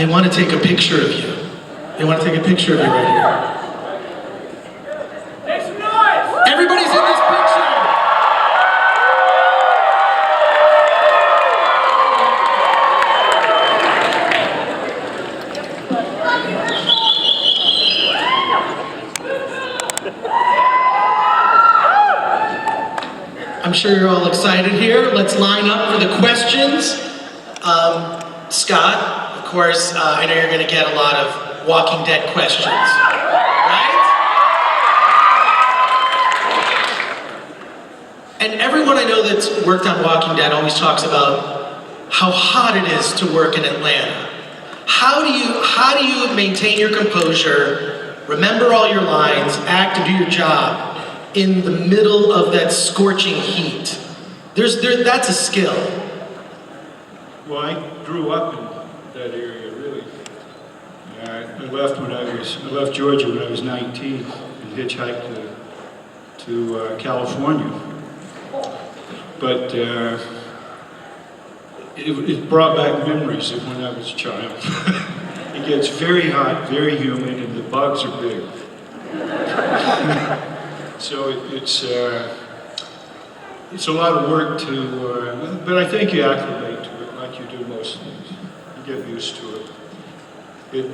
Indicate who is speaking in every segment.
Speaker 1: they want to take a picture of you. They want to take a picture of you right here.
Speaker 2: Make some noise!
Speaker 1: Everybody's in this picture! I'm sure you're all excited here. Let's line up for the questions. Scott, of course, I know you're going to get a lot of Walking Dead questions, right? And everyone I know that's worked on Walking Dead always talks about how hot it is to work in Atlanta. How do you maintain your composure, remember all your lines, act and do your job in the middle of that scorching heat? That's a skill.
Speaker 3: Well, I grew up in that area, really. I left Georgia when I was 19 and hitchhiked to California. But it brought back memories of when I was a child. It gets very hot, very humid, and the bugs are big. So it's a lot of work but I think you acclimate to it like you do most things. You get used to it.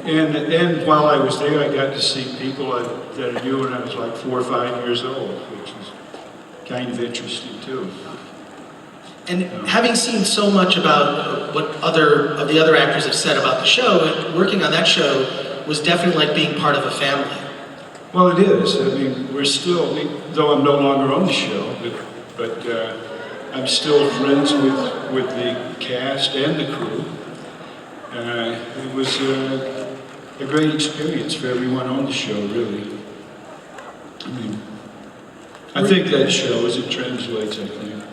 Speaker 3: And while I was there, I got to see people that I knew when I was like 4 or 5 years old, which was kind of interesting too.
Speaker 1: And having seen so much about what the other actors have said about the show, working on that show was definitely like being part of a family.
Speaker 3: Well, it is. I mean, we're still, though I'm no longer on the show, but I'm still friends with the cast and the crew. It was a great experience for everyone on the show, really. I think that shows, it translates, I think.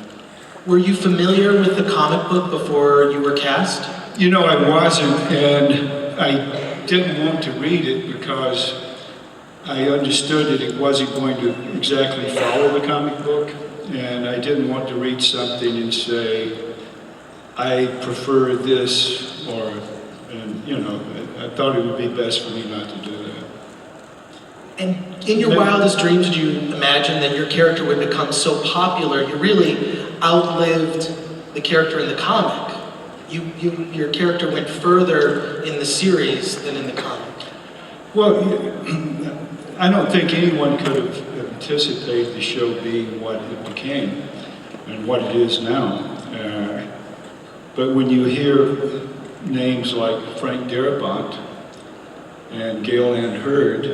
Speaker 1: Were you familiar with the comic book before you were cast?
Speaker 3: You know, I wasn't, and I didn't want to read it because I understood that it wasn't going to exactly follow the comic book, and I didn't want to read something and say, I prefer this, I thought it would be best for me not to do that.
Speaker 1: And in your wildest dreams, did you imagine that your character would become so popular, you really outlived the character in the comic? Your character went further in the series than in the comic.
Speaker 3: Well, I don't think anyone could have anticipated the show being what it became and what it is now. But when you hear names like Frank Darabont and Gail Ann Hurd,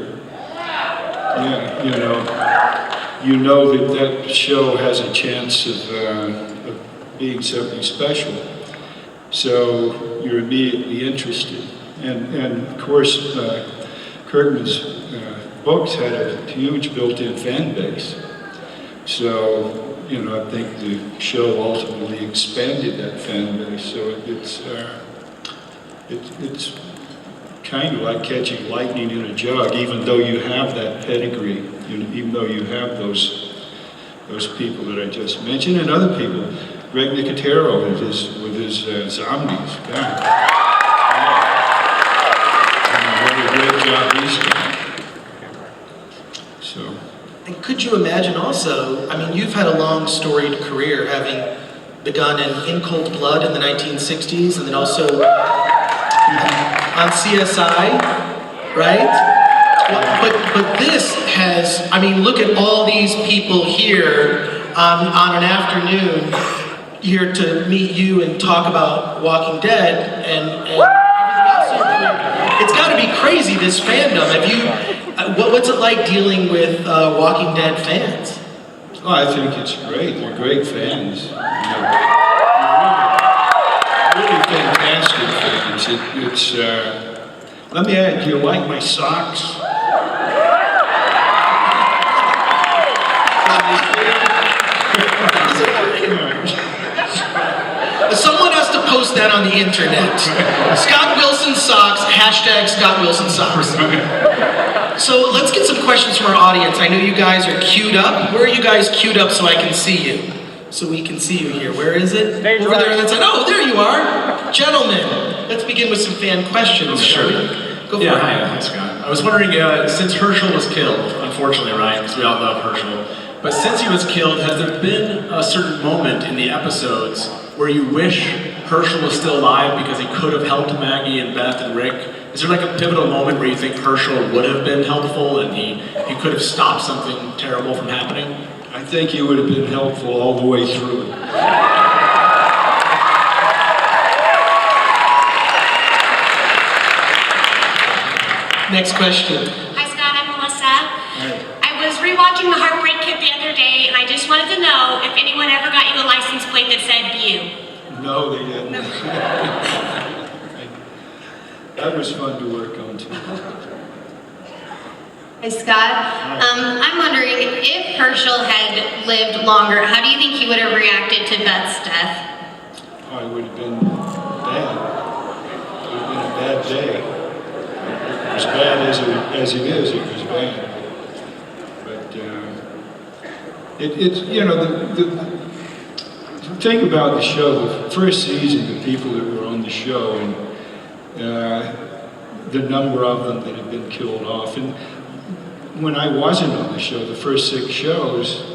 Speaker 3: you know that show has a chance of being something special. So you're immediately interested. And of course, Kirkman's books had a huge built-in fan base. So, I think the show ultimately expanded that fan base. So it's kind of like catching lightning in a jug, even though you have that pedigree, even though you have those people that I just mentioned, and other people. Greg Nicotero with his zombies. What a great job he's done. So.
Speaker 1: And could you imagine also, you've had a long storied career, having begun in Cold Blood in the 1960s, and then also on CSI, right? But this has, look at all these people here on an afternoon here to meet you and talk about Walking Dead and everything else. It's got to be crazy, this fandom. What's it like dealing with Walking Dead fans?
Speaker 3: Oh, I think it's great. They're great fans. Really fantastic fans. Let me add, do you like my socks?
Speaker 1: Someone has to post that on the internet. Scott Wilson socks, hashtag Scott Wilson socks. So let's get some questions from our audience. I know you guys are queued up. Where are you guys queued up so I can see you? So we can see you here. Where is it?
Speaker 2: Stage
Speaker 1: Over
Speaker 2: right.
Speaker 1: there on that side. Oh, there you are. Gentlemen, let's begin with some fan questions, shall we? Go for it.
Speaker 2: Hi Scott. I was wondering, since Hershel was killed, unfortunately, right, because we all love Hershel, but since he was killed, has there been a certain moment in the episodes where you wish Hershel was still alive because he could have helped Maggie and Beth and Rick? Is there like a pivotal moment where you think Hershel would have been helpful and he could have stopped something terrible from happening?
Speaker 3: I think he would have been helpful all the way through.
Speaker 1: Next question.
Speaker 4: Hi Scott, I'm Melissa. I was rewatching The Heartbreak Kid the other day, and I just wanted to know if anyone ever got you a license plate that said "View."
Speaker 3: No, they didn't. That was fun to work on too.
Speaker 5: Hi Scott. I'm wondering if Hershel had lived longer, how do you think he would have reacted to Beth's death?
Speaker 3: Oh, it would have been bad. It would have been a bad day. As bad as it is, it was bad. But it's you know the thing about the show, the first season, the people that were on the show, and the number of them that had been killed off, and when I wasn't on the show, the first 6 shows,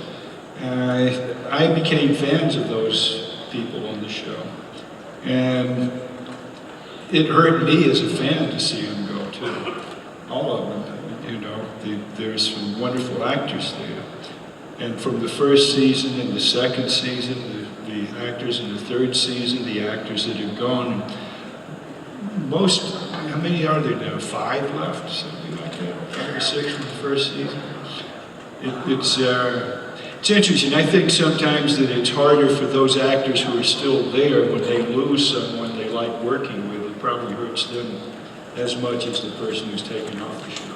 Speaker 3: I became fans of those people on the show, and it hurt me as a fan to see them go too. All of them, you know. There's some wonderful actors there, and from the first season and the second season, the actors in the third season, the actors that have gone. Most, how many are there now? 5 left, something like that. 5 or 6 from the first season. It's interesting. I think sometimes that it's harder for those actors who are still there when they lose someone they like working with. It probably hurts them as much as the person who's taken off the show.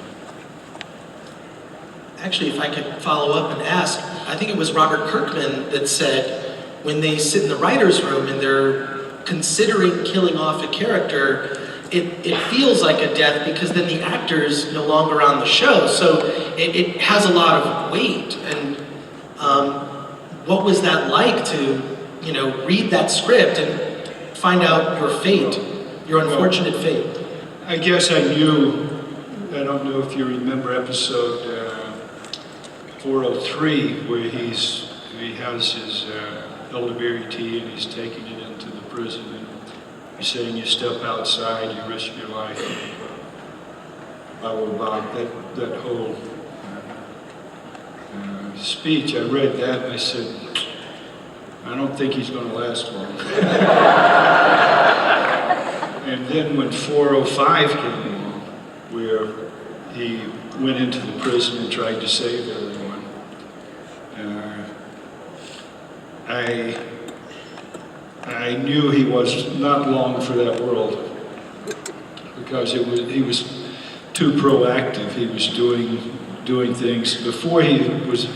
Speaker 1: Actually, if I could follow up and ask, I think it was Robert Kirkman that said when they sit in the writer's room and they're considering killing off a character, it feels like a death because then the actor's no longer on the show. So it has a lot of weight. And what was that like to, you know, read that script and find out your fate, your unfortunate fate?
Speaker 3: I guess I knew, I don't know if you remember episode 403 where he has his elderberry tea and he's taking it into the prison and he's saying you step outside, you risk your life. Blah, blah, blah. That whole speech, I read that and I said, I don't think he's going to last long. And then when 405 came along, where he went into the prison and tried to save everyone, I knew he was not long for that world because he was too proactive. He was doing things before he was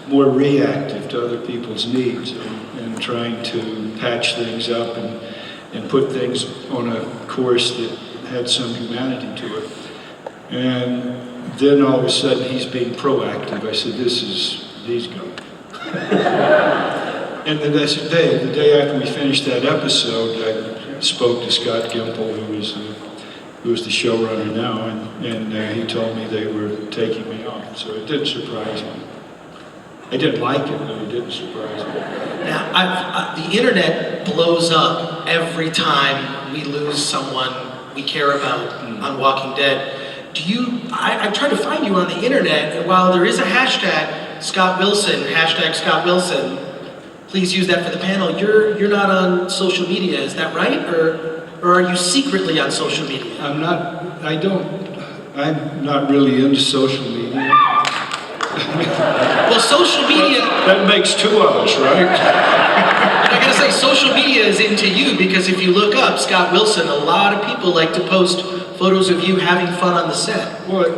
Speaker 3: more reactive to other people's needs and trying to patch things up and put things on a course that had some humanity to it. And then all of a sudden he's being proactive. I said, he's gone. And the next day, the day after we finished that episode, I spoke to Scott Gimple, who was the showrunner now, and he told me they were taking me off. So it didn't surprise me. I didn't like it, but it didn't surprise me.
Speaker 1: Now, the internet blows up every time we lose someone we care about on Walking Dead. I tried to find you on the internet, and while there is a hashtag, Scott Wilson, hashtag Scott Wilson, please use that for the panel, you're not on social media, is that right? Or are you secretly on social media?
Speaker 3: I'm not really into social media.
Speaker 1: Well, social media...
Speaker 3: That makes 2 of us, right?
Speaker 1: And I gotta say, social media is into you because if you look up Scott Wilson, a lot of people like to post photos of you having fun on the set.
Speaker 3: Well,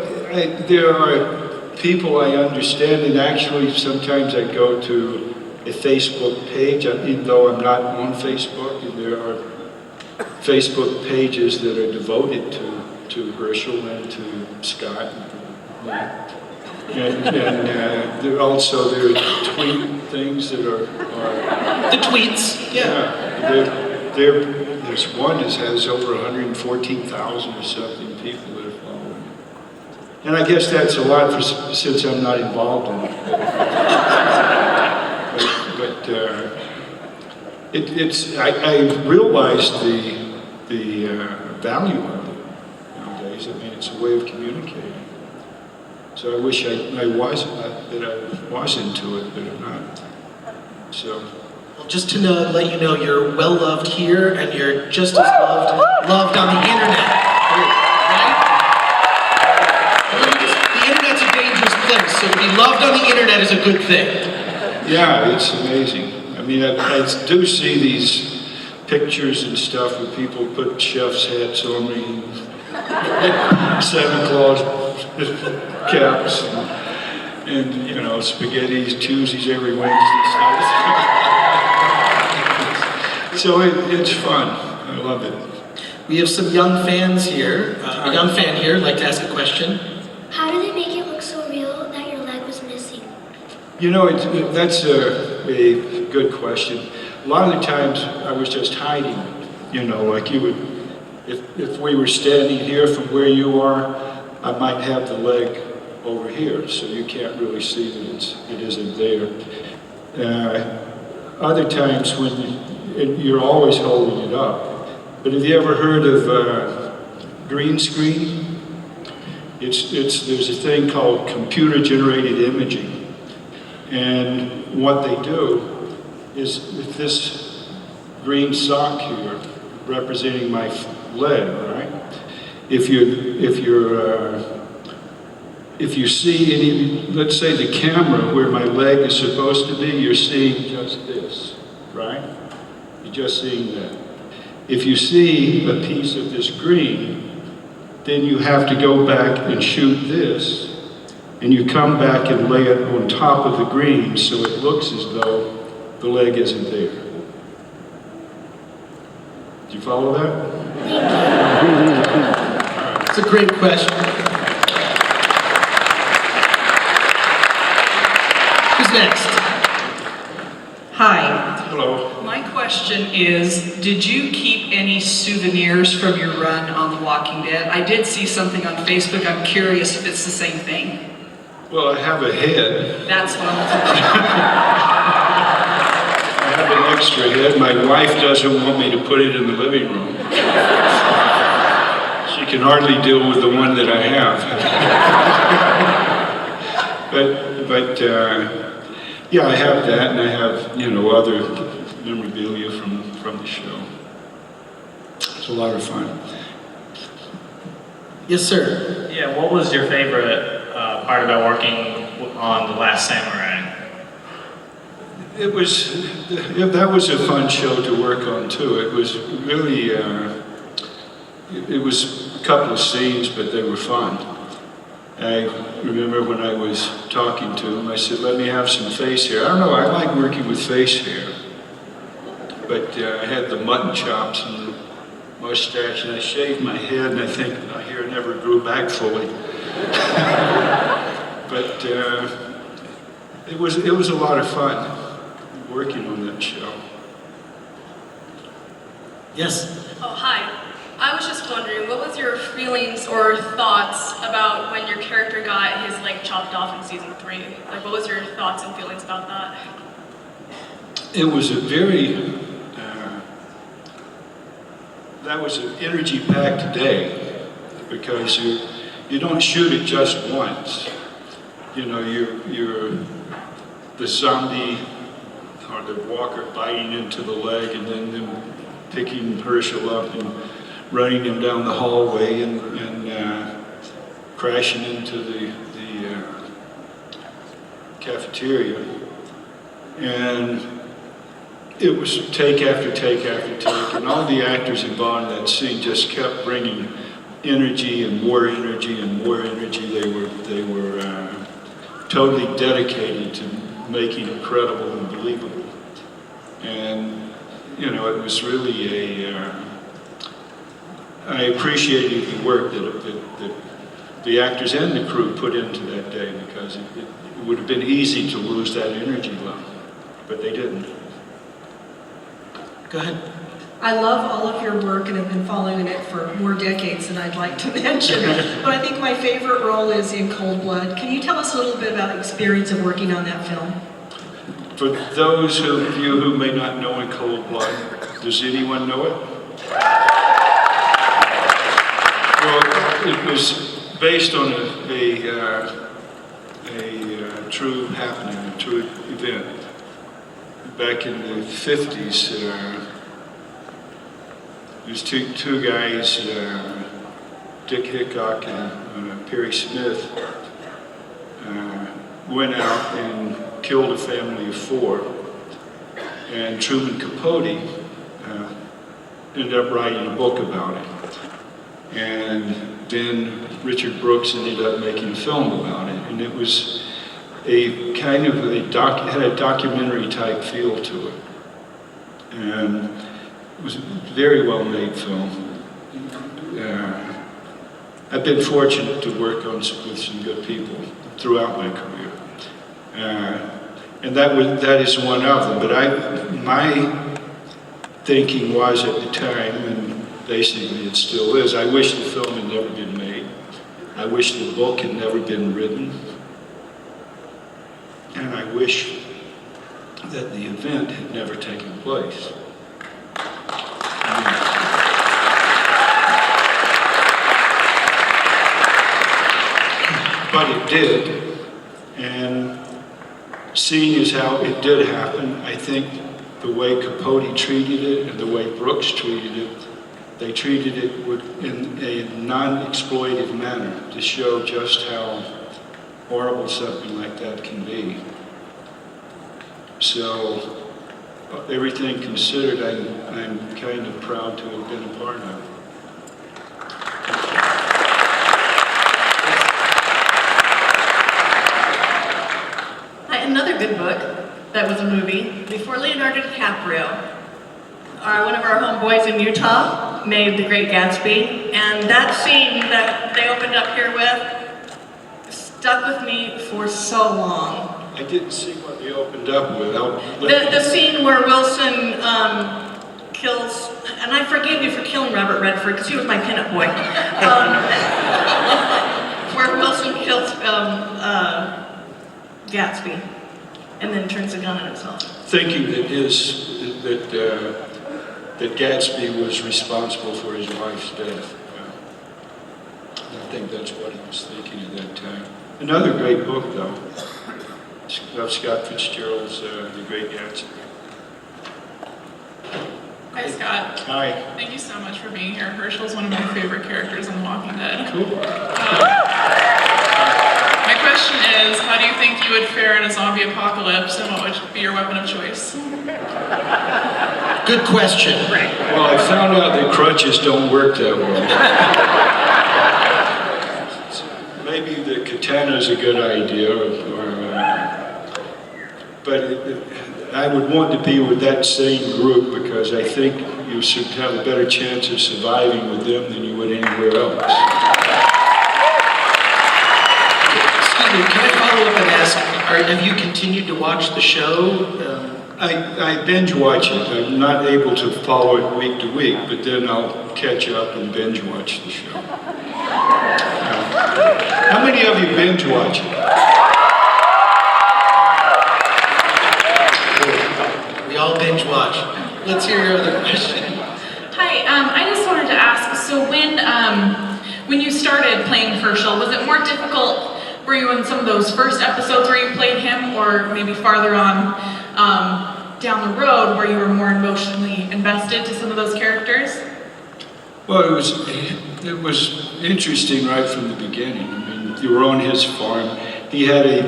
Speaker 3: there are people I understand, and actually sometimes I go to a Facebook page, even though I'm not on Facebook, and there are Facebook pages that are devoted to Hershel and to Scott. And there are tweet things that are...
Speaker 1: The tweets, yeah.
Speaker 3: there's one that has over 114,000 or something people that are following. And I guess that's a lot since I'm not involved in it. I realized the value of it nowadays. I mean, it's a way of communicating. So I wish I was into it, but I'm not. So.
Speaker 1: Well, just to let you know, you're well loved here, and you're just as loved on the internet. Right? The internet's a dangerous place, so to be loved on the internet is a good thing.
Speaker 3: Yeah, it's amazing. I mean, I do see these pictures and stuff where people put chef's hats on me, and Santa Claus caps, and you know, spaghetti Tuesdays every Wednesday stuff. So it's fun. I love it.
Speaker 1: We have some young fans here. A young fan here would like to ask a question.
Speaker 6: How do they make it look so real that your leg was missing?
Speaker 3: You know, that's a good question. A lot of the times I was just hiding, you know, like you would, if we were standing here from where you are, I might have the leg over here, so you can't really see that it isn't there. Other times when you're always holding it up. But have you ever heard of green screen? There's a thing called computer-generated imaging. And what they do is with this green sock here, representing my leg, right? If you see any, let's say the camera where my leg is supposed to be, you're seeing just this, right? You're just seeing that. If you see a piece of this green, then you have to go back and shoot this, and you come back and lay it on top of the green so it looks as though the leg isn't there. Do you follow that?
Speaker 1: It's a great question. Who's next?
Speaker 7: Hi.
Speaker 3: Hello.
Speaker 7: My question is, did you keep any souvenirs from your run on The Walking Dead? I did see something on Facebook. I'm curious if it's the same thing.
Speaker 3: Well, I have a head.
Speaker 7: That's what I'm looking
Speaker 3: I have an extra head. My wife doesn't want me to put it in the living room. She can hardly deal with the one that I have. but yeah, I have that, and I have, you know, other memorabilia from the show. It's a lot of fun.
Speaker 1: Yes, sir.
Speaker 8: Yeah, what was your favorite part about working on The Last Samurai?
Speaker 3: That was a fun show to work on too. It was really, it was a couple of scenes, but they were fun. I remember when I was talking to him, I said, let me have some face hair. I don't know, I like working with face hair. But I had the mutton chops and the mustache, and I shaved my head, and I think my hair never grew back fully. But it was a lot of fun working on that show.
Speaker 1: Yes.
Speaker 9: Oh, hi. I was just wondering, what was your feelings or thoughts about when your character got his leg chopped off in season 3? Like, what was your thoughts and feelings about that?
Speaker 3: It was a very, that was an energy-packed day, because you don't shoot it just once. You know, you're the zombie or the walker biting into the leg, and then them picking Hershel up and running him down the hallway and crashing into the cafeteria. And it was take after take after take, and all the actors involved in that scene just kept bringing energy and more energy and more energy. They were totally dedicated to making it credible and believable. And you know, it was really I appreciated the work that the actors and the crew put into that day, because it would have been easy to lose that energy level, but they didn't.
Speaker 1: Go ahead.
Speaker 10: I love all of your work and have been following it for more decades than I'd like to mention. But I think my favorite role is in Cold Blood. Can you tell us a little bit about the experience of working on that film?
Speaker 3: For those of you who may not know In Cold Blood, does anyone know it? Well, it was based on a true happening, a true event. Back in the 50s, there's two guys, Dick Hickok and Perry Smith, went out and killed a family of 4. And Truman Capote ended up writing a book about it. And then Richard Brooks ended up making a film about it. And it was a kind of had a documentary type feel to it. And it was a very well made film. I've been fortunate to work with some good people throughout my career. And that is one of them. But my thinking was at the time, and basically it still is, I wish the film had never been made. I wish the book had never been written. And I wish that the event had never taken place. But it did. And seeing as how it did happen, I think the way Capote treated it and the way Brooks treated it, they treated it in a non-exploitive manner to show just how horrible something like that can be. So, everything considered, I'm kind of proud to have been a part of it.
Speaker 11: Another good book that was a movie, before Leonardo DiCaprio, one of our homeboys in Utah made The Great Gatsby, and that scene that they opened up here with stuck with me for so long.
Speaker 3: I didn't see what they opened up with.
Speaker 11: The scene where Wilson kills, and I forgive you for killing Robert Redford because he was my pinup boy, where Wilson kills Gatsby and then turns the gun on himself.
Speaker 3: Thinking that Gatsby was responsible for his wife's death. I think that's what he was thinking at that time. Another great book, though, of Scott Fitzgerald's The Great Gatsby.
Speaker 12: Hi, Scott.
Speaker 3: Hi.
Speaker 12: Thank you so much for being here. Hershel's one of my favorite characters on The Walking Dead.
Speaker 3: Cool.
Speaker 12: My question is, how do you think you would fare in a zombie apocalypse, and what would be your weapon of choice?
Speaker 1: Good question.
Speaker 3: Well, I found out that crutches don't work that well. Maybe the katana is a good idea, but I would want to be with that same group because I think you should have a better chance of surviving with them than you would anywhere else.
Speaker 1: Can I follow up and ask, have you continued to watch the show?
Speaker 3: I binge watch it. I'm not able to follow it week to week, but then I'll catch up and binge watch the show. How many of you binge watch it?
Speaker 1: We all binge watch. Let's hear your other question.
Speaker 12: Hi, I just wanted to ask, so when you started playing Hershel, was it more difficult? Were you in some of those first episodes where you played him, or maybe farther on down the road where you were more emotionally invested to some of those characters?
Speaker 3: Well, it was interesting right from the beginning. I mean, you were on his farm. He had a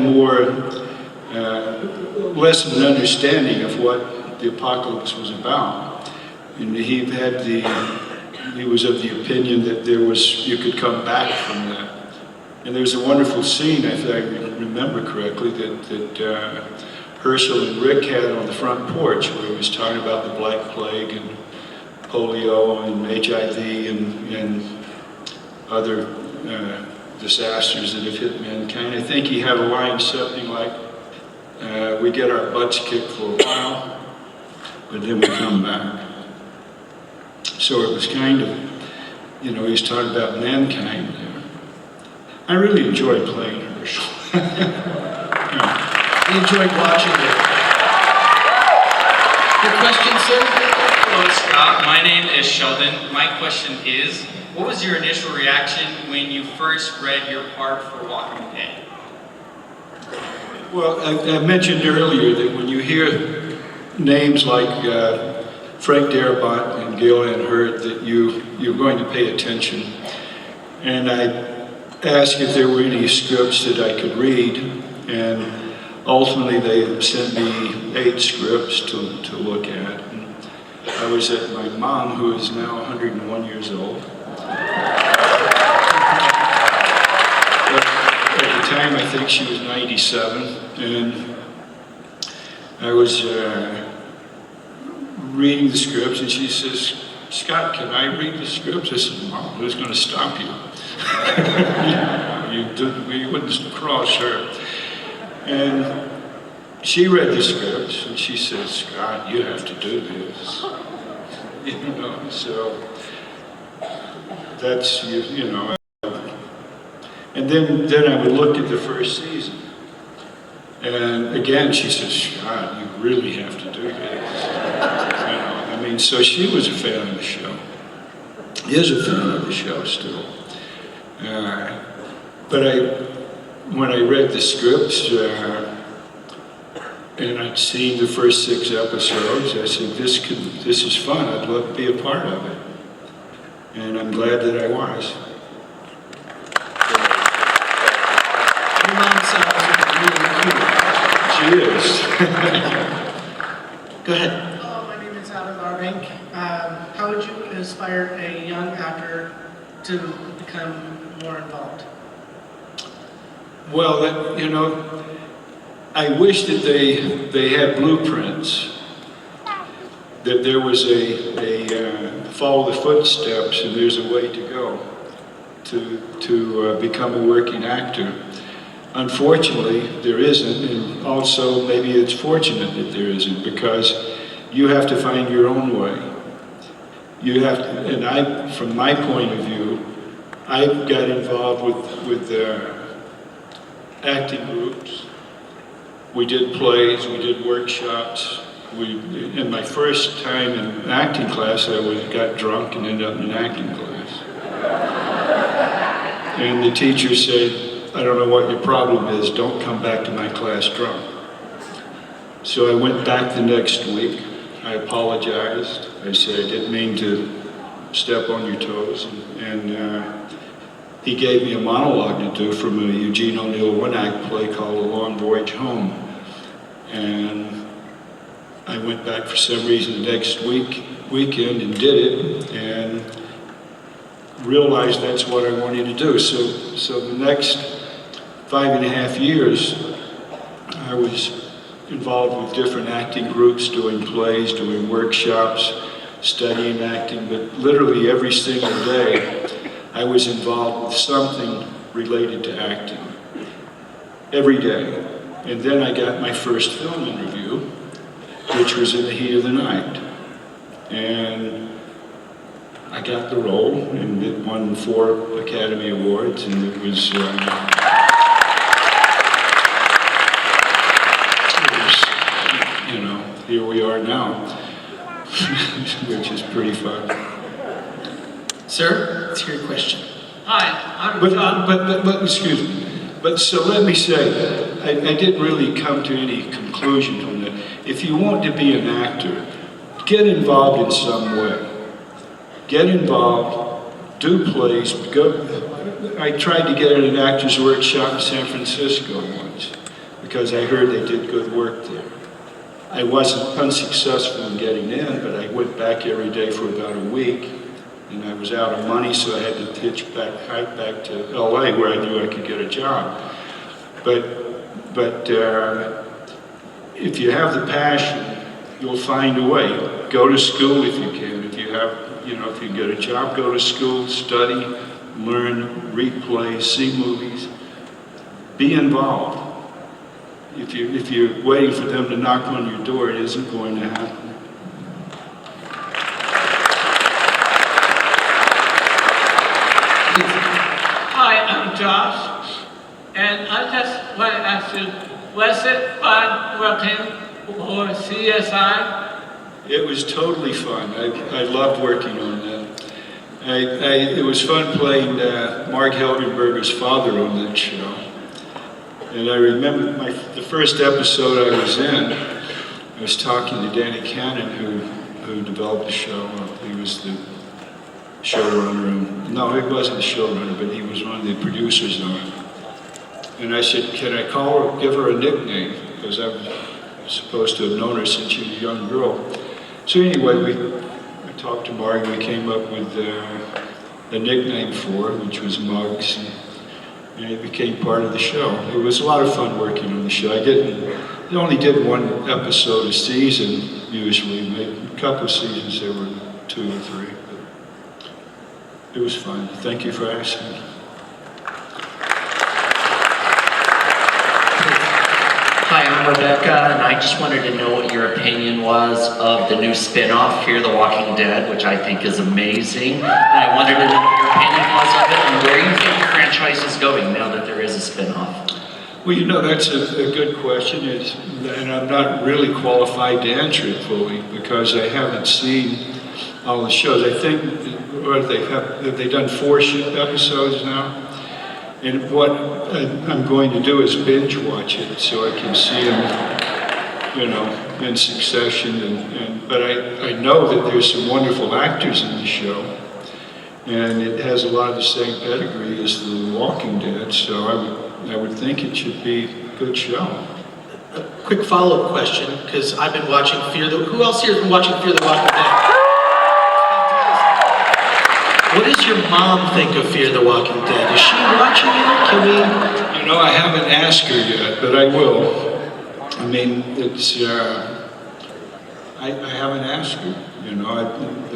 Speaker 3: less of an understanding of what the apocalypse was about, and he was of the opinion that you could come back from that. And there's a wonderful scene, if I remember correctly, that Hershel and Rick had on the front porch where he was talking about the Black Plague and polio and HIV and other disasters that have hit mankind. I think he had a line something like, we get our butts kicked for a while, but then we come back. So it was kind of, he was talking about mankind there. I really enjoyed playing Hershel.
Speaker 1: We enjoyed watching it. Your question, sir?
Speaker 13: Hello, Scott. My name is Sheldon. My question is, what was your initial reaction when you first read your part for Walking Dead?
Speaker 3: Well, I mentioned earlier that when you hear names like Frank Darabont and Gail Ann Hurd, that you're going to pay attention. And I asked if there were any scripts that I could read, and ultimately they sent me 8 scripts to look at. And I was at my mom, who is now 101 years old. At the time, I think she was 97, and I was reading the scripts, and she says, "Scott, can I read the scripts?" I said, "Mom, who's going to stop you?" You wouldn't cross her. And she read the scripts, and she said, "Scott, you have to do this." So that's, And then I would look at the first season. And again, she says, "Scott, you really have to do this." So she was a fan of the show. Is a fan of the show still. But when I read the scripts, and I'd seen the first 6 episodes, I said, this is fun. I'd love to be a part of it. And I'm glad that I was.
Speaker 1: Your mom sounds really cute.
Speaker 3: She is.
Speaker 1: Go ahead.
Speaker 14: Hello, my name is Adam Barbank. How would you inspire a young actor to become more involved?
Speaker 3: Well, I wish that they had blueprints, that there was a follow the footsteps, and there's a way to go to become a working actor. Unfortunately, there isn't, and also maybe it's fortunate that there isn't, because you have to find your own way. You have to, and from my point of view, I got involved with acting groups. We did plays, we did workshops. In my first time in acting class, I got drunk and ended up in an acting class. And the teacher said, "I don't know what your problem is, don't come back to my class drunk." So I went back the next week. I apologized. I said, "I didn't mean to step on your toes." And he gave me a monologue to do from a Eugene O'Neill one-act play called A Long Voyage Home. And I went back for some reason the next weekend and did it, and realized that's what I wanted to do. So the next 5.5 years, I was involved with different acting groups, doing plays, doing workshops, studying acting, but literally every single day, I was involved with something related to acting. Every day. And then I got my first film interview, which was In the Heat of the Night. And I got the role, and it won 4 Academy Awards, and it was here we are now, which is pretty fun.
Speaker 1: Sir, let's hear your question.
Speaker 13: Hi, I'm John.
Speaker 3: But excuse me. But so let me say, I didn't really come to any conclusion on that. If you want to be an actor, get involved in some way. Get involved, do plays, go. I tried to get at an actor's workshop in San Francisco once, because I heard they did good work there. I wasn't unsuccessful in getting in, but I went back every day for about a week, and I was out of money, so I had to hike back to LA, where I knew I could get a job. But if you have the passion, you'll find a way. Go to school if you can. If you have, if you get a job, go to school, study, learn, read plays, see movies. Be involved. If you're waiting for them to knock on your door, it isn't going to happen.
Speaker 15: Was it fun working for CSI?
Speaker 3: It was totally fun. I loved working on that. It was fun playing Mark Helgenberger's father on that show. And I remember the first episode I was in, I was talking to Danny Cannon, who developed the show. He was the showrunner. No, he wasn't the showrunner, but he was one of the producers on it. And I said, can I call her, give her a nickname? Because I was supposed to have known her since she was a young girl. So anyway, I talked to Mark, and we came up with a nickname for her, which was Muggs. And it became part of the show. It was a lot of fun working on the show. I only did one episode a season, usually. Maybe a couple of seasons, there were 2 or 3. But it was fun. Thank you for asking.
Speaker 16: Hi, I'm Rebecca, and I just wanted to know what your opinion was of the new spin-off, Fear the Walking Dead, which I think is amazing. And I wanted to know what your opinion was of it and where you think the franchise is going now that there is a spin-off.
Speaker 3: Well, that's a good question, and I'm not really qualified to answer it fully because I haven't seen all the shows. I think, have they done 4 episodes now? And what I'm going to do is binge watch it so I can see them, in succession. But I know that there's some wonderful actors in the show, and it has a lot of the same pedigree as The Walking Dead. So I would think it should be a good show.
Speaker 1: A quick follow-up question, because I've been watching who else here has been watching Fear the Walking Dead? What does your mom think of Fear the Walking Dead? Is she watching it? Can we?
Speaker 3: I haven't asked her yet, but I will. I mean, it's, I haven't asked her,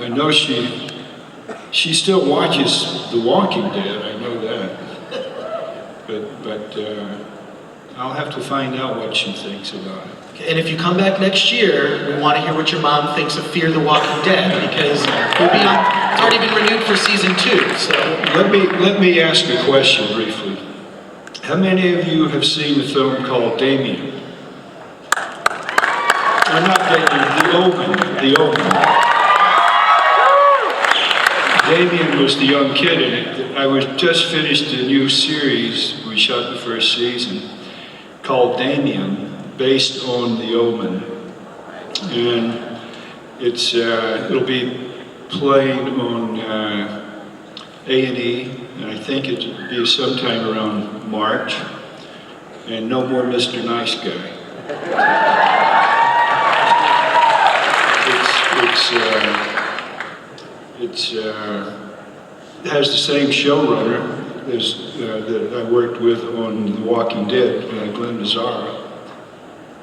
Speaker 3: I know she still watches The Walking Dead, I know that. But I'll have to find out what she thinks about it.
Speaker 1: And if you come back next year, we want to hear what your mom thinks of Fear the Walking Dead, because it's already been renewed for season 2. So
Speaker 3: let me ask a question briefly. How many of you have seen a film called Damien? Or not Damien, The Omen. The Omen. Damien was the young kid in it. I just finished a new series. We shot the first season called Damien, based on The Omen, and it'll be playing on A&E, and I think it'll be sometime around March. And no more Mr. Nice Guy. It has the same showrunner that I worked with on The Walking Dead, Glenn Mazzara.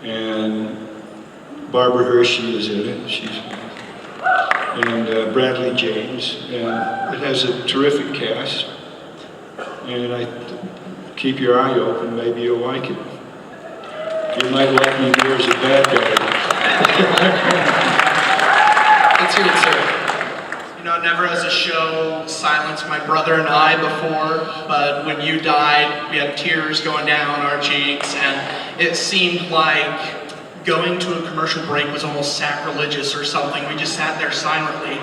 Speaker 3: And Barbara Hershel is in it, and Bradley James, and it has a terrific cast. And keep your eye open, maybe you'll like it. You might like me more as a bad guy.
Speaker 1: Let's hear it, sir.
Speaker 17: Never has a show silenced my brother and I before, but when you died, we had tears going down our cheeks, and it seemed like going to a commercial break was almost sacrilegious or something. We just sat there silently.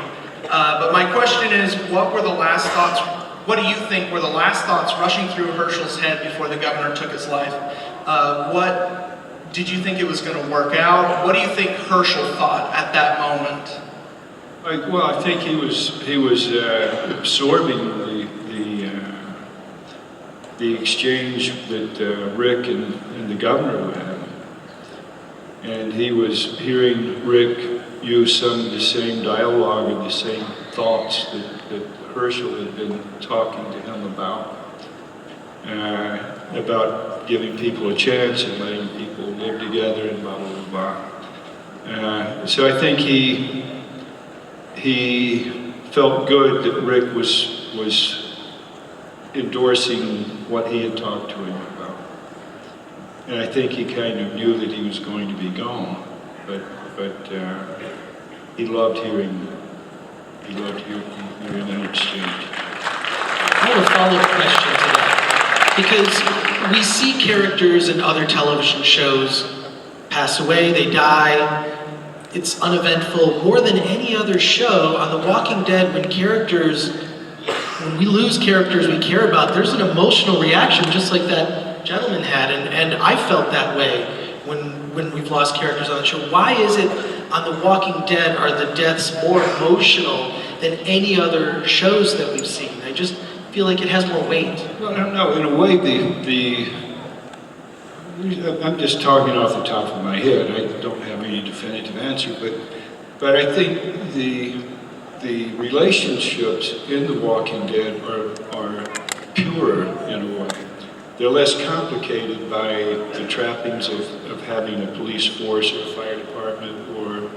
Speaker 17: But my question is, what were the last thoughts, what do you think were the last thoughts rushing through Hershel's head before the governor took his life? What did you think it was going to work out? What do you think Hershel thought at that moment?
Speaker 3: Well, I think he was absorbing the exchange that Rick and the governor were having, and he was hearing Rick use some of the same dialogue and the same thoughts that Hershel had been talking to him about giving people a chance and letting people live together and blah blah blah. So I think he felt good that Rick was endorsing what he had talked to him about. And I think he kind of knew that he was going to be gone, but he loved hearing that exchange.
Speaker 1: I have a follow-up question to that, because we see characters in other television shows pass away, they die. It's uneventful. More than any other show, on The Walking Dead, when we lose characters we care about, there's an emotional reaction just like that gentleman had, and I felt that way when we've lost characters on the show. Why is it on The Walking Dead are the deaths more emotional than any other shows that we've seen? I just feel like it has more weight.
Speaker 3: Well, I don't know. In a way, I'm just talking off the top of my head. I don't have any definitive answer, but I think the relationships in The Walking Dead are purer in a way. They're less complicated by the trappings of having a police force or a fire department or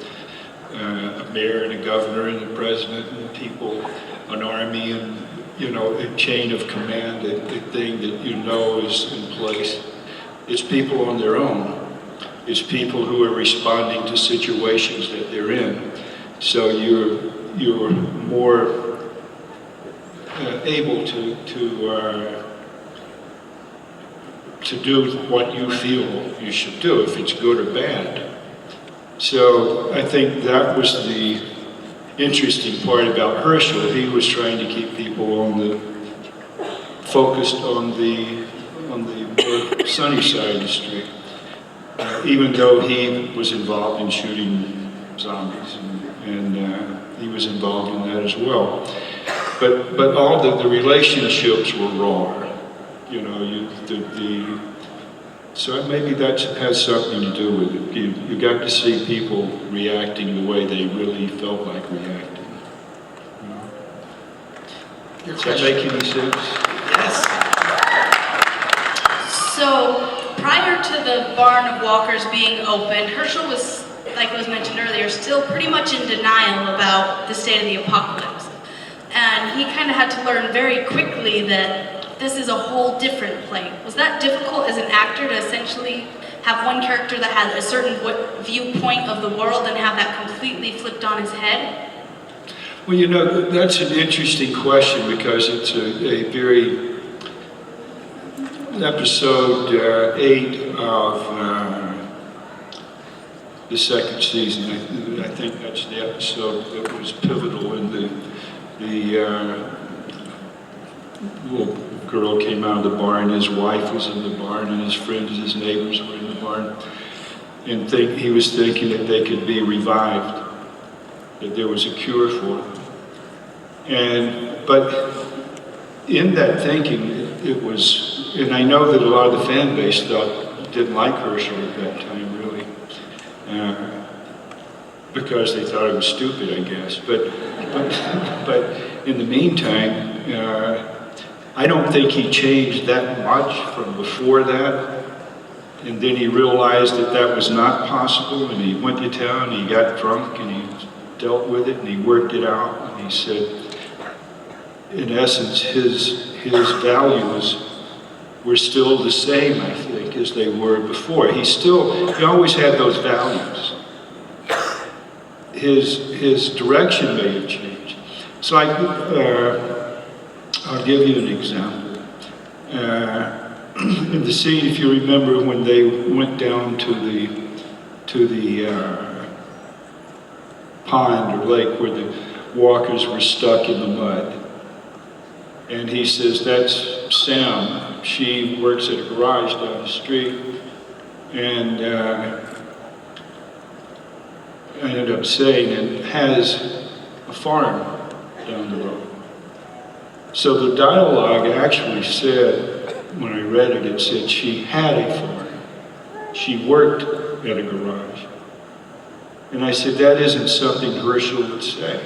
Speaker 3: a mayor and a governor and a president and people, an army and, a chain of command, a thing that is in place. It's people on their own. It's people who are responding to situations that they're in. So you're more able to do what you feel you should do, if it's good or bad. So I think that was the interesting part about Hershel. He was trying to keep people focused on the more sunny side of the street, even though he was involved in shooting zombies, and he was involved in that as well. But all the relationships were raw. So maybe that has something to do with it. You got to see people reacting the way they really felt like reacting. Does that make any sense?
Speaker 1: Yes.
Speaker 18: So prior to the barn of walkers being opened, Hershel was, like was mentioned earlier, still pretty much in denial about the state of the apocalypse. And he kind of had to learn very quickly that this is a whole different plane. Was that difficult as an actor to essentially have one character that had a certain viewpoint of the world and have that completely flipped on his head?
Speaker 3: Well, that's an interesting question because it's a very episode 8 of the second season. I think that's the episode that was pivotal in the little girl came out of the barn, his wife was in the barn, and his friends, his neighbors were in the barn. And he was thinking that they could be revived, that there was a cure for them. But in that thinking, it was, and I know that a lot of the fan base didn't like Hershel at that time, really, because they thought it was stupid, I guess. But in the meantime, I don't think he changed that much from before that. And then he realized that was not possible, and he went to town, and he got drunk, and he dealt with it, and he worked it out. And he said, in essence, his values were still the same, I think, as they were before. He always had those values. His direction may have changed. It's like, I'll give you an example. In the scene, if you remember, when they went down to the pond or lake where the walkers were stuck in the mud, and he says, "That's Sam. She works at a garage down the street," and I ended up saying, "and has a farm down the road." So the dialogue actually said, when I read it, it said she had a farm. She worked at a garage. And I said, that isn't something Hershel would say.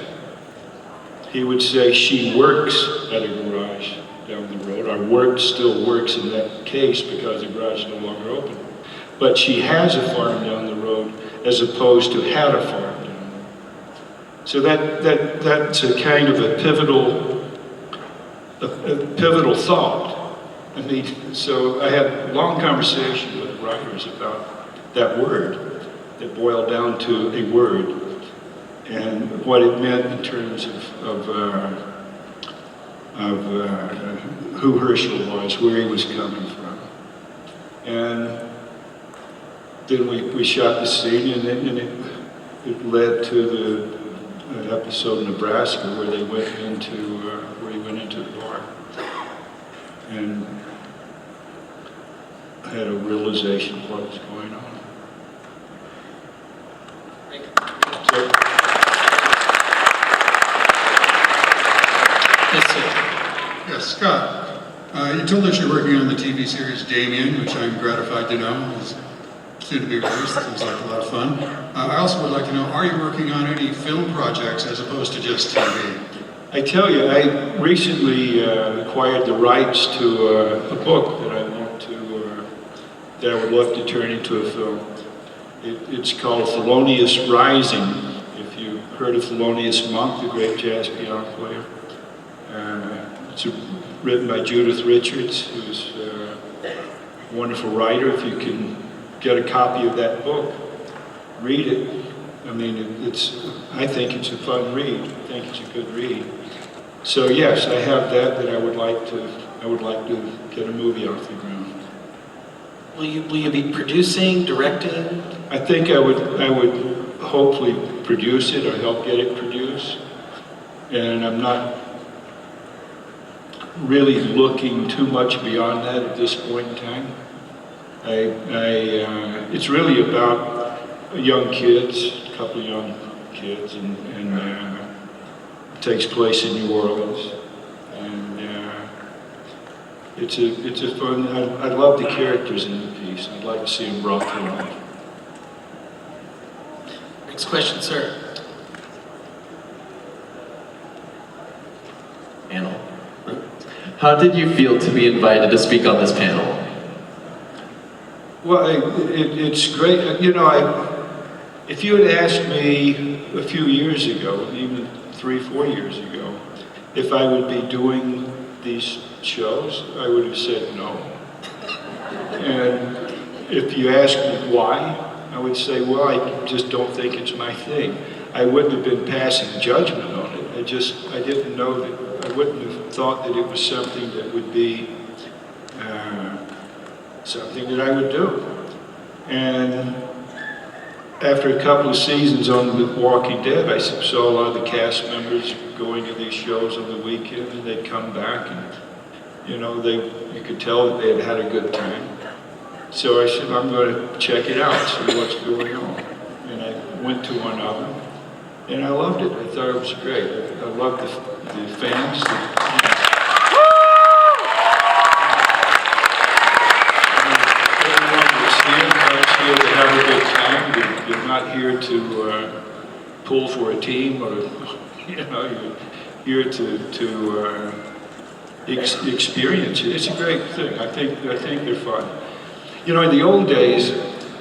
Speaker 3: He would say she works at a garage down the road. Our work still works in that case because the garage is no longer open. But she has a farm down the road as opposed to had a farm down the road. So that's a kind of a pivotal thought. I mean, so I had a long conversation with writers about that word that boiled down to a word and what it meant in terms of who Hershel was, where he was coming from. And then we shot the scene, and it led to the episode in Nebraska where they went into the bar, and I had a realization of what was going on.
Speaker 19: Yes, Scott. You told us you're working on the TV series Damien, which I'm gratified to know is soon to be released. Seems like a lot of fun. I also would like to know, are you working on any film projects as opposed to just TV?
Speaker 3: I tell you, I recently acquired the rights to a book that that I would love to turn into a film. It's called Thelonious Rising. If you heard of Thelonious Monk, the great jazz piano player. It's written by Judith Richards, who's a wonderful writer. If you can get a copy of that book, read it. I mean, I think it's a fun read. I think it's a good read. So yes, I have that I would like to get a movie off the ground.
Speaker 1: Will you be producing, directing?
Speaker 3: I think I would hopefully produce it or help get it produced. And I'm not really looking too much beyond that at this point in time. It's really about young kids, a couple of young kids, and it takes place in New Orleans. And it's a fun, I love the characters in the piece. I'd like to see them brought to life.
Speaker 1: Next question, sir.
Speaker 20: Panel. How did you feel to be invited to speak on this panel?
Speaker 3: Well, it's great. You know, if you had asked me a few years ago, even 3-4 years ago, if I would be doing these shows, I would have said no. And if you ask me why, I would say, well, I just don't think it's my thing. I wouldn't have been passing judgment on it. I didn't know that, I wouldn't have thought that it was something that would be something that I would do. And after a couple of seasons on The Walking Dead, I saw a lot of the cast members going to these shows on the weekend, and they'd come back, and you could tell that they had had a good time. So I said, I'm going to check it out, see what's going on. And I went to one of them, and I loved it. I thought it was great. I loved the fans. Here to have a good time. You're not here to pull for a team, or you're here to experience it. It's a great thing. I think they're fun. You know, in the old days,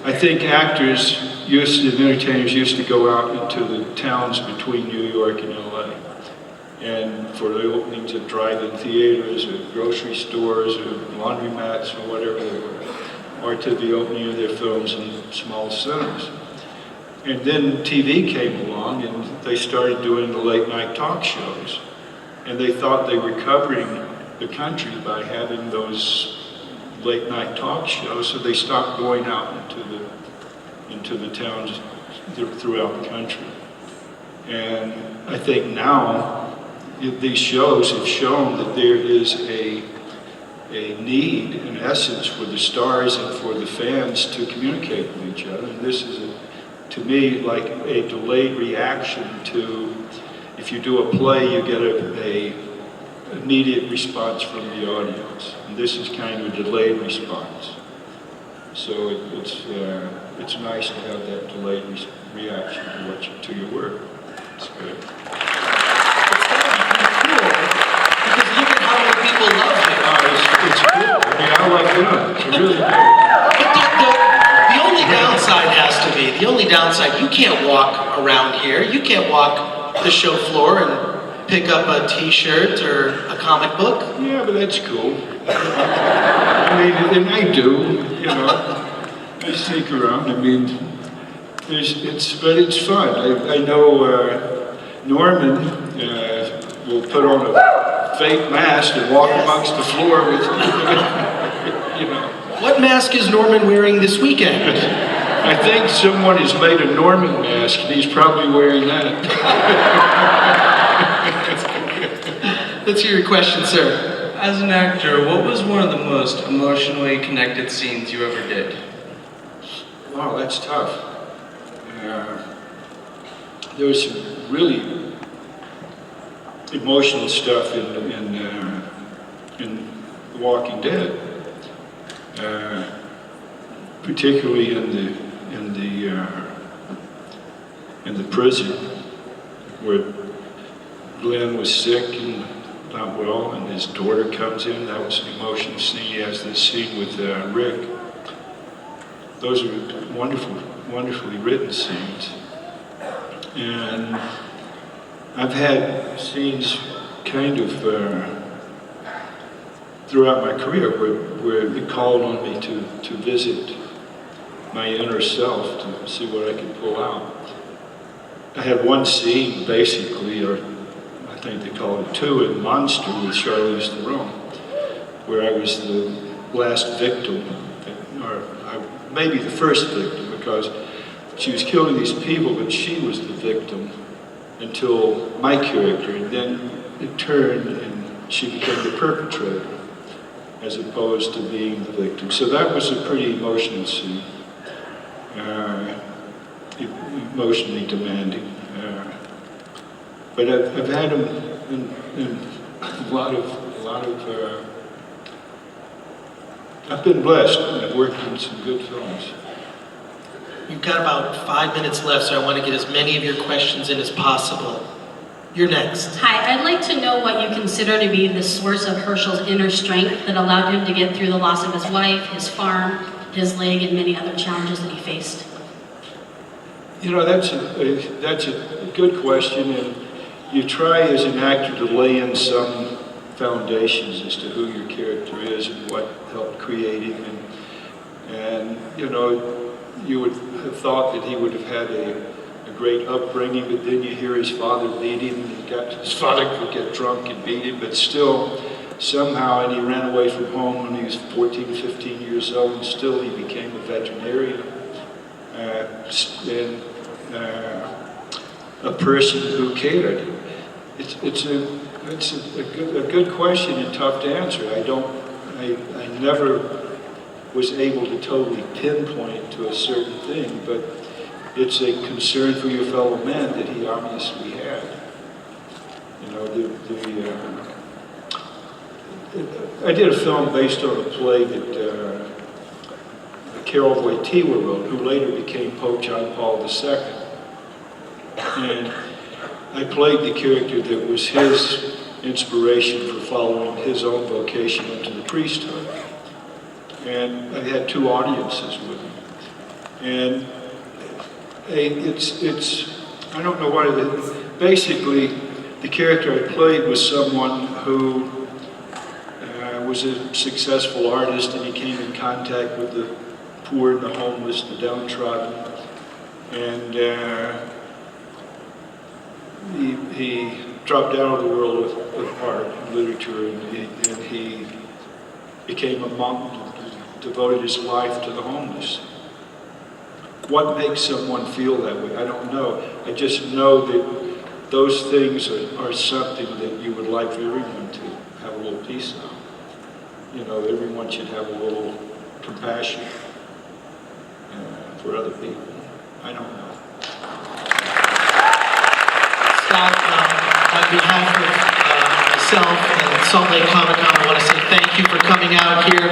Speaker 3: I think actors and entertainers used to go out into the towns between New York and LA, and for the openings of drive-in theaters, or grocery stores, or laundromats, or whatever they were, or to the opening of their films in small centers. And then TV came along, and they started doing the late night talk shows. And they thought they were covering the country by having those late night talk shows, so they stopped going out into the towns throughout the country. And I think now these shows have shown that there is a need, in essence, for the stars and for the fans to communicate with each other. And this is, to me, like a delayed reaction to, if you do a play, you get a immediate response from the audience. And this is kind of a delayed response. So it's nice to have that delayed reaction to your work. It's good.
Speaker 1: Because look at how many people love it.
Speaker 3: It's cool. I mean, I like doing it. It's really good.
Speaker 1: But the only downside has to be, the only downside, you can't walk around here. You can't walk the show floor and pick up a t-shirt or a comic book.
Speaker 3: Yeah, but that's cool. I mean, and I do, I sneak around. I mean, but it's fun. I know Norman will put on a fake mask and walk amongst the floor with,
Speaker 1: What mask is Norman wearing this weekend?
Speaker 3: I think someone has made a Norman mask, and he's probably wearing that.
Speaker 1: Let's hear your question, sir.
Speaker 21: As an actor, what was one of the most emotionally connected scenes you ever did?
Speaker 3: Wow, that's tough. There was some really emotional stuff in The Walking Dead, particularly in the prison where Glenn was sick and not well, and his daughter comes in. That was an emotional scene. He has this scene with Rick. Those are wonderfully written scenes. And I've had scenes kind of throughout my career where it called on me to visit my inner self to see what I could pull out. I had one scene, basically, or I think they call it two, in Monster with Charlize Theron, where I was the last victim, or maybe the first victim, because she was killing these people, but she was the victim until my character, and then it turned and she became the perpetrator as opposed to being the victim. So that was a pretty emotional scene, emotionally demanding. But I've had them in a lot of I've been blessed, and I've worked in some good films.
Speaker 1: We've got about 5 minutes left, so I want to get as many of your questions in as possible. You're next.
Speaker 22: Hi, I'd like to know what you consider to be the source of Hershel's inner strength that allowed him to get through the loss of his wife, his farm, his leg, and many other challenges that he faced.
Speaker 3: You know, that's a good question, and you try as an actor to lay in some foundations as to who your character is and what helped create him, and you know, you would have thought that he would have had a great upbringing, but then you hear his father beat him, and his father could get drunk and beat him, but still, somehow, and he ran away from home when he was 14, 15 years old, and still he became a veterinarian, and a person who cared. It's a good question and tough to answer. I never was able to totally pinpoint to a certain thing, but it's a concern for your fellow man that he obviously had. You know, I did a film based on a play that Carol Wojtyła wrote, who later became Pope John Paul II. And I played the character that was his inspiration for following his own vocation into the priesthood. And I had two audiences with him. And it's I don't know what it is. Basically, the character I played was someone who was a successful artist, and he came in contact with the poor and the homeless, the downtrodden. And he dropped out of the world of art and literature, and he became a monk, devoted his life to the homeless. What makes someone feel that way? I don't know. I just know that those things are something that you would like for everyone to have a little piece of. You know, everyone should have a little compassion for other people. I don't know.
Speaker 1: Scott, on behalf of myself and Salt Lake Comic Con, I want to say thank you for coming out here.